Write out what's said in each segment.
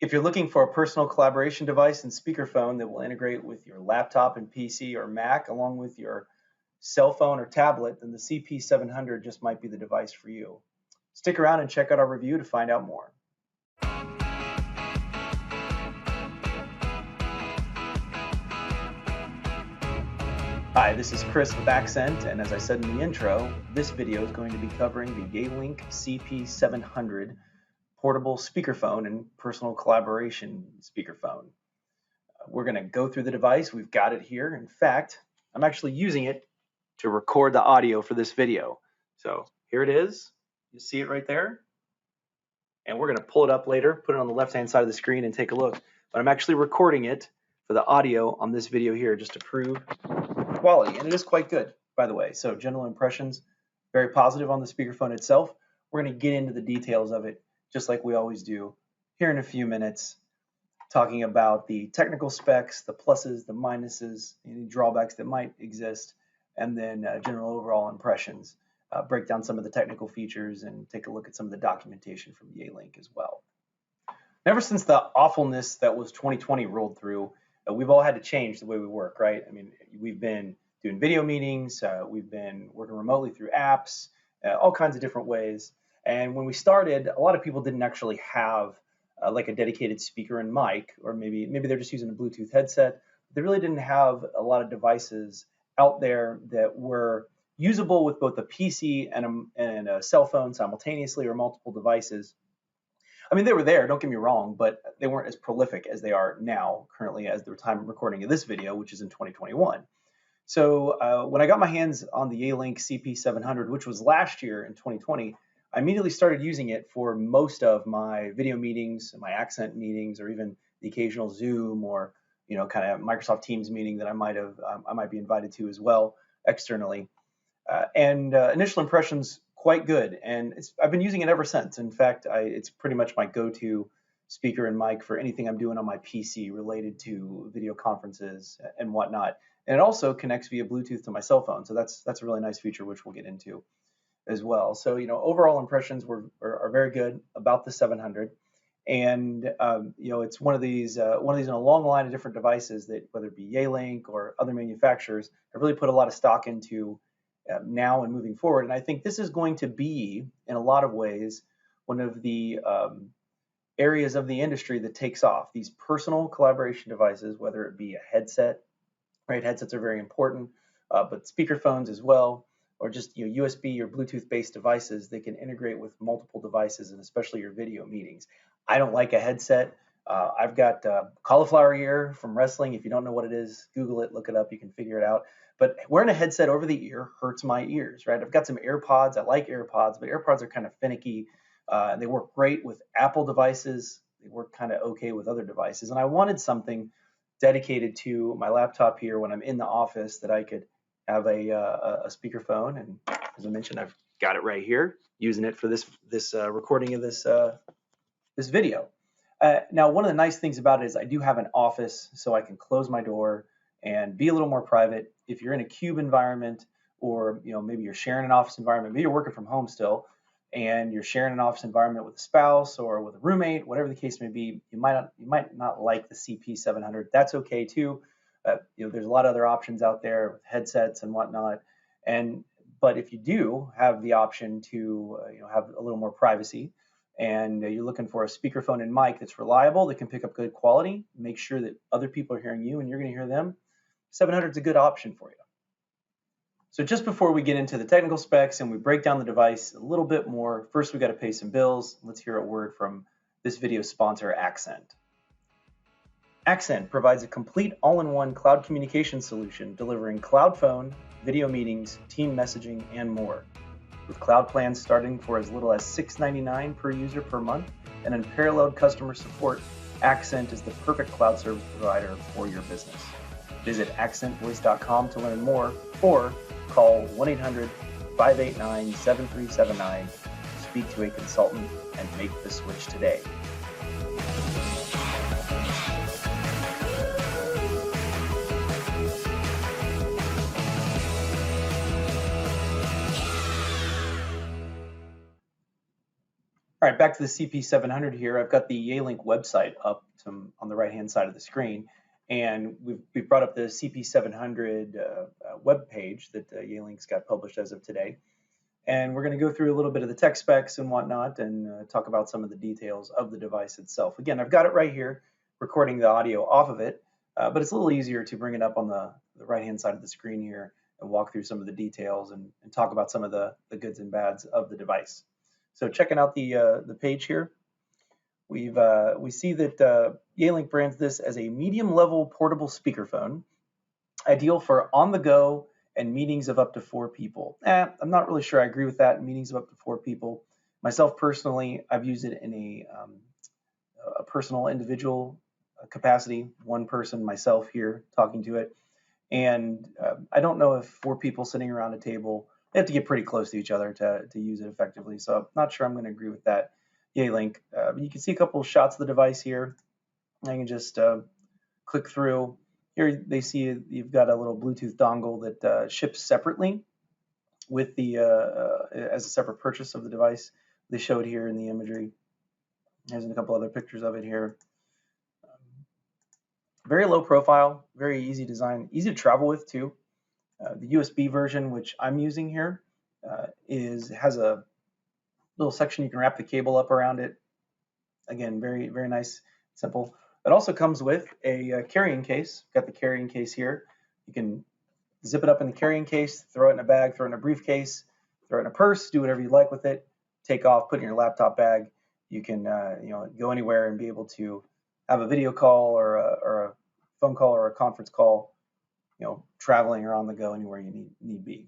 If you're looking for a personal collaboration device and speakerphone that will integrate with your laptop and PC or Mac along with your cell phone or tablet, then the CP700 just might be the device for you. Stick around and check out our review to find out more. Hi, this is Chris with Accent, and as I said in the intro, this video is going to be covering the Yealink CP700 portable speakerphone and personal collaboration speakerphone. We're going to go through the device. We've got it here. In fact, I'm actually using it to record the audio for this video. So here it is. You see it right there. And we're going to pull it up later, put it on the left-hand side of the screen and take a look. But I'm actually recording it for the audio on this video here just to prove quality. And it is quite good, by the way. So general impressions, very positive on the speakerphone itself. We're going to get into the details of it just like we always do here in a few minutes, talking about the technical specs, the pluses, the minuses, any drawbacks that might exist, and then general overall impressions. Break down some of the technical features and take a look at some of the documentation from Yealink as well. Ever since the awfulness that was 2020 rolled through, we've all had to change the way we work, right? I mean, we've been doing video meetings, we've been working remotely through apps, all kinds of different ways. And when we started, a lot of people didn't actually have like a dedicated speaker and mic, or maybe they're just using a Bluetooth headset. They really didn't have a lot of devices out there that were usable with both a PC and a cell phone simultaneously, or multiple devices. I mean, they were there, don't get me wrong, but they weren't as prolific as they are now, currently, as the time of recording of this video, which is in 2021. So when I got my hands on the Yealink CP700, which was last year in 2020, I immediately started using it for most of my video meetings, my Accent meetings, or even the occasional Zoom or kind of Microsoft Teams meeting that I might be invited to as well externally. Initial impressions quite good, and I've been using it ever since. In fact, it's pretty much my go-to speaker and mic for anything I'm doing on my PC related to video conferences and whatnot. And it also connects via Bluetooth to my cell phone, so that's a really nice feature which we'll get into as well. So overall impressions are very good about the 700, and it's one of these in a long line of different devices that, whether it be Yealink or other manufacturers, have really put a lot of stock into now and moving forward. And I think this is going to be, in a lot of ways, one of the areas of the industry that takes off. These personal collaboration devices, whether it be a headset, right? Headsets are very important, but speakerphones as well, or just USB or Bluetooth-based devices that can integrate with multiple devices, and especially your video meetings. I don't like a headset. I've got cauliflower ear from wrestling. If you don't know what it is, Google it, look it up, you can figure it out. But wearing a headset over the ear hurts my ears, right? I've got some AirPods. I like AirPods, but AirPods are kind of finicky. They work great with Apple devices. They work kind of okay with other devices. And I wanted something dedicated to my laptop here when I'm in the office that I could have a speakerphone. And as I mentioned, I've got it right here, using it for this recording of this video. Now, one of the nice things about it is I do have an office, so I can close my door and be a little more private. If you're in a cube environment, or maybe you're sharing an office environment, maybe you're working from home still, and you're sharing an office environment with a spouse or with a roommate, whatever the case may be, you might not like the CP700. That's okay too. There's a lot of other options out there with headsets and whatnot. But if you do have the option to have a little more privacy, and you're looking for a speakerphone and mic that's reliable, that can pick up good quality, make sure that other people are hearing you and you're going to hear them, 700 is a good option for you. So just before we get into the technical specs and we break down the device a little bit more, first we got to pay some bills. Let's hear a word from this video sponsor, Accent. Accent provides a complete all-in-one cloud communication solution delivering cloud phone, video meetings, team messaging, and more. With cloud plans starting for as little as $6.99 per user per month and unparalleled customer support, Accent is the perfect cloud service provider for your business. Visit accentvoice.com to learn more, or call 1-800-589-7379 to speak to a consultant and make the switch today. All right, back to the CP700 here. I've got the Yealink website up on the right-hand side of the screen, and we've brought up the CP700 web page that Yealink's got published as of today. And we're going to go through a little bit of the tech specs and whatnot and talk about some of the details of the device itself. Again, I've got it right here, recording the audio off of it, but it's a little easier to bring it up on the right-hand side of the screen here and walk through some of the details and talk about some of the goods and bads of the device. So checking out the page here, we see that Yealink brands this as a medium-level portable speakerphone, ideal for on-the-go and meetings of up to 4 people. I'm not really sure I agree with that, meetings of up to 4 people. Myself personally, I've used it in a personal individual capacity, one person, myself here talking to it. And I don't know if 4 people sitting around a table, they have to get pretty close to each other to use it effectively. So I'm not sure I'm going to agree with that Yealink. You can see a couple of shots of the device here. I can just click through. Here they see you've got a little Bluetooth dongle that ships separately with the as a separate purchase of the device. They showed here in the imagery. There's a couple other pictures of it here. Very low profile, very easy design, easy to travel with too. The USB version, which I'm using here, has a little section you can wrap the cable up around it. Again, very, very nice, simple. It also comes with a carrying case. Got the carrying case here. You can zip it up in the carrying case, throw it in a bag, throw it in a briefcase, throw it in a purse, do whatever you like with it. Take off, put it in your laptop bag. You can go anywhere and be able to have a video call or a phone call or a conference call, traveling or on the go anywhere you need be.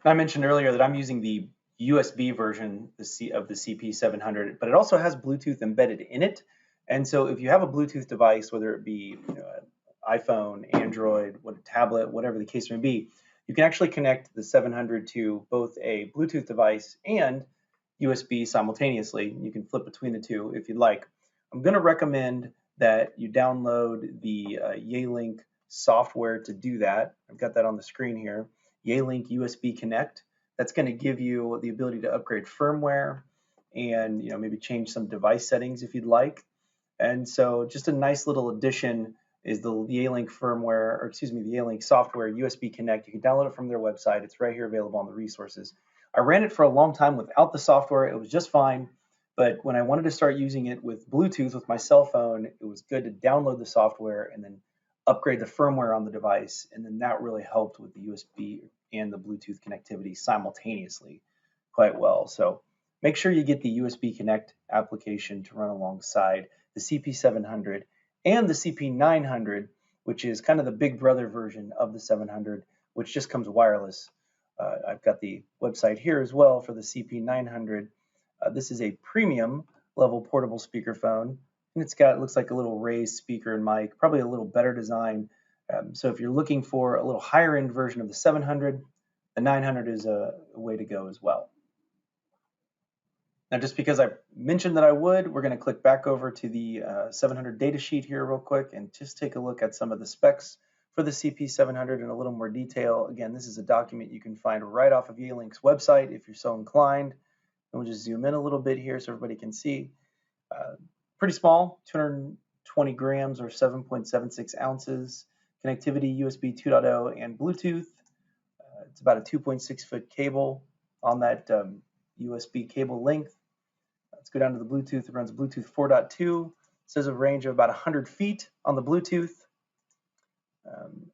I mentioned earlier that I'm using the USB version of the CP700, but it also has Bluetooth embedded in it. And so if you have a Bluetooth device, whether it be iPhone, Android, tablet, whatever the case may be, you can actually connect the 700 to both a Bluetooth device and USB simultaneously. You can flip between the two if you'd like. I'm going to recommend that you download the Yealink software to do that. I've got that on the screen here. Yealink USB Connect. That's going to give you the ability to upgrade firmware and maybe change some device settings if you'd like. And so just a nice little addition is the Yealink firmware, or excuse me, the Yealink software USB Connect. You can download it from their website. It's right here available on the resources. I ran it for a long time without the software. It was just fine. But when I wanted to start using it with Bluetooth with my cell phone, it was good to download the software and then upgrade the firmware on the device. And then that really helped with the USB and the Bluetooth connectivity simultaneously quite well. So make sure you get the USB Connect application to run alongside the CP700 and the CP900, which is kind of the big brother version of the 700, which just comes wireless. I've got the website here as well for the CP900. This is a premium level portable speakerphone, and it looks like a little raised speaker and mic, probably a little better design. So if you're looking for a little higher end version of the 700, the 900 is a way to go as well. Now, just because I mentioned that I would, we're going to click back over to the 700 data sheet here real quick and just take a look at some of the specs for the CP700 in a little more detail. Again, this is a document you can find right off of Yealink's website if you're so inclined. And we'll just zoom in a little bit here so everybody can see. Pretty small, 220 grams or 7.76 ounces. Connectivity, USB 2.0 and Bluetooth. It's about a 2.6 foot cable on that USB cable length. Let's go down to the Bluetooth. It runs Bluetooth 4.2. It says a range of about 100 feet on the Bluetooth.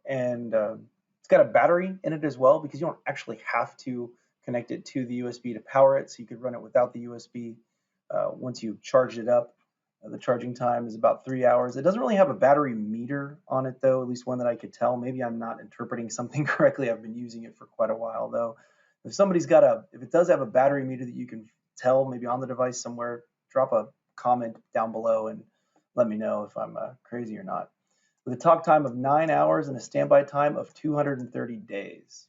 It's got a battery in it as well, because you don't actually have to connect it to the USB to power it, so you could run it without the USB. Once you charge it up, the charging time is about 3 hours. It doesn't really have a battery meter on it though, at least one that I could tell. Maybe I'm not interpreting something correctly. I've been using it for quite a while though. If it does have a battery meter that you can tell maybe on the device somewhere, drop a comment down below and let me know if I'm crazy or not. With a talk time of 9 hours and a standby time of 230 days.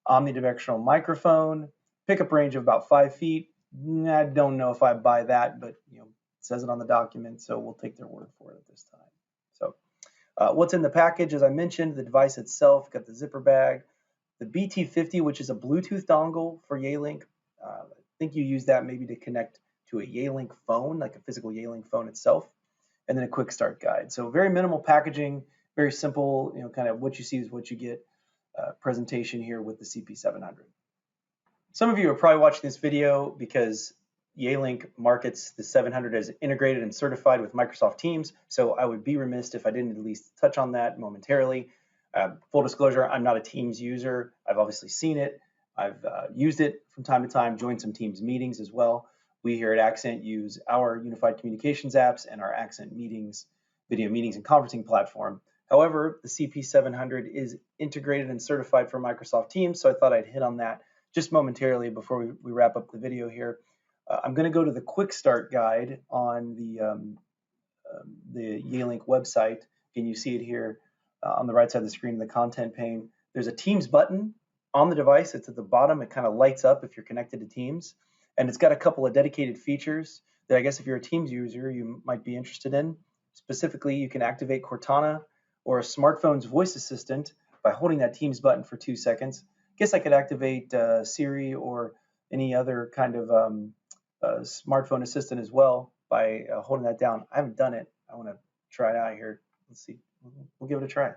Omnidirectional microphone, pickup range of about 5 feet. I don't know if I buy that, but it says it on the document, so we'll take their word for it at this time. So what's in the package? As I mentioned, the device itself, got the zipper bag, the BT50, which is a Bluetooth dongle for Yealink, think you use that maybe to connect to a Yealink phone, like a physical Yealink phone itself, and then a quick start guide. So very minimal packaging, very simple, kind of what you see is what you get presentation here with the CP700. Some of you are probably watching this video because Yealink markets the 700 as integrated and certified with Microsoft Teams, so I would be remiss if I didn't at least touch on that momentarily. Full disclosure, I'm not a Teams user. I've obviously seen it. I've used it from time to time, joined some Teams meetings as well. We here at Accent use our unified communications apps and our Accent meetings, video meetings and conferencing platform. However, the CP700 is integrated and certified for Microsoft Teams, so I thought I'd hit on that just momentarily before we wrap up the video here. I'm going to go to the quick start guide on the Yealink website. Again, you see it here on the right side of the screen in the content pane. There's a Teams button on the device. It's at the bottom. It kind of lights up if you're connected to Teams. And it's got a couple of dedicated features that I guess if you're a Teams user, you might be interested in. Specifically, you can activate Cortana or a smartphone's voice assistant by holding that Teams button for 2 seconds. I guess I could activate Siri or any other kind of smartphone assistant as well by holding that down. I haven't done it. I want to try it out here. Let's see. We'll give it a try.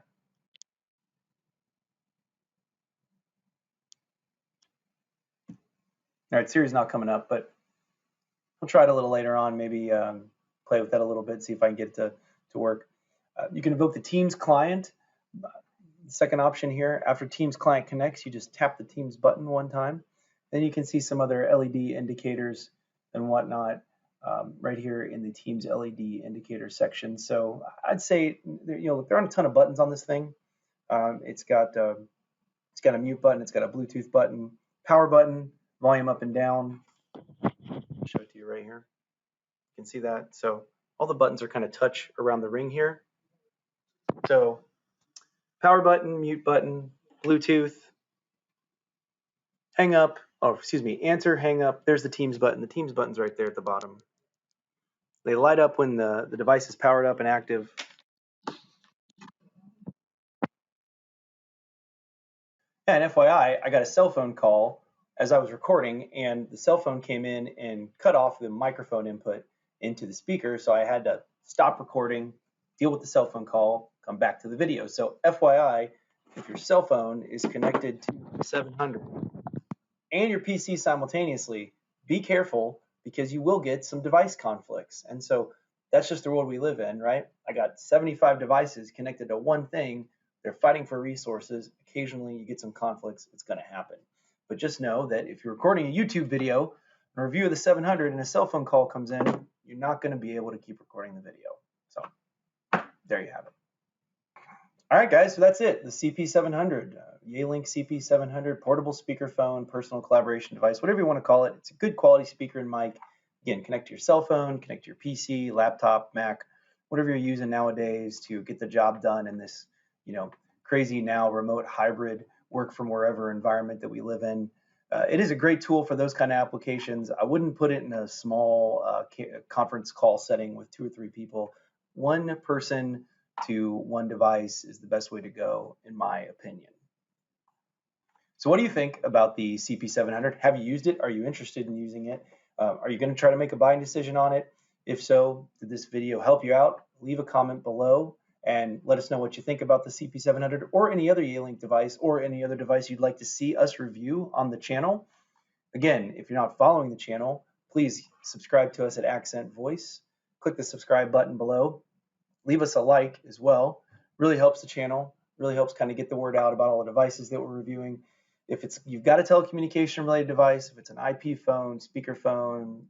All right, Siri's not coming up, but we'll try it a little later on, maybe play with that a little bit, see if I can get it to work. You can invoke the Teams client. The second option here, after Teams client connects, you just tap the Teams button one time. Then you can see some other LED indicators and whatnot right here in the Teams LED indicator section. So I'd say, there aren't a ton of buttons on this thing. It's got a mute button, it's got a Bluetooth button, power button, volume up and down. I'll show it to you right here. You can see that. So all the buttons are kind of touch around the ring here. So power button, mute button, Bluetooth, hang up, answer, hang up. There's the Teams button. The Teams button's right there at the bottom. They light up when the device is powered up and active. And FYI, I got a cell phone call as I was recording, and the cell phone came in and cut off the microphone input into the speaker, so I had to stop recording, deal with the cell phone call, come back to the video. So FYI, if your cell phone is connected to the 700 and your PC simultaneously, be careful because you will get some device conflicts. And so that's just the world we live in, right? I got 75 devices connected to one thing. They're fighting for resources. Occasionally you get some conflicts. It's going to happen. But just know that if you're recording a YouTube video, a review of the 700 and a cell phone call comes in, you're not going to be able to keep recording the video. So there you have it. All right, guys, so that's it. The CP700, Yealink CP700, portable speakerphone, personal collaboration device, whatever you want to call it. It's a good quality speaker and mic. Again, connect to your cell phone, connect to your PC, laptop, Mac, whatever you're using nowadays to get the job done in this, crazy now remote hybrid work from wherever environment that we live in. It is a great tool for those kind of applications. I wouldn't put it in a small conference call setting with 2 or 3 people. One person to one device is the best way to go, in my opinion. So what do you think about the CP700? Have you used it? Are you interested in using it? Are you going to try to make a buying decision on it? If so, did this video help you out? Leave a comment below and let us know what you think about the CP700 or any other Yealink device or any other device you'd like to see us review on the channel. Again, if you're not following the channel, please subscribe to us at Accent Voice. Click the subscribe button below. Leave us a like as well. Really helps the channel. Really helps kind of get the word out about all the devices that we're reviewing. If you've got a telecommunication related device, if it's an IP phone, speakerphone,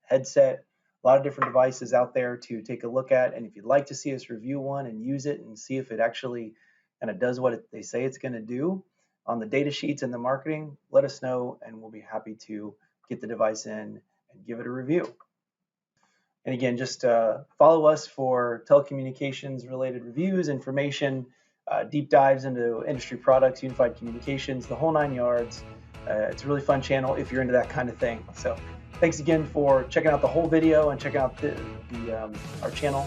headset, a lot of different devices out there to take a look at. And if you'd like to see us review one and use it and see if it actually kind of does what they say it's going to do on the data sheets and the marketing, let us know and we'll be happy to get the device in and give it a review. And again, just follow us for telecommunications related reviews, information, deep dives into industry products, unified communications, the whole 9 yards. It's a really fun channel if you're into that kind of thing. So thanks again for checking out the whole video and checking out our channel.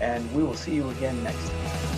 And we will see you again next time.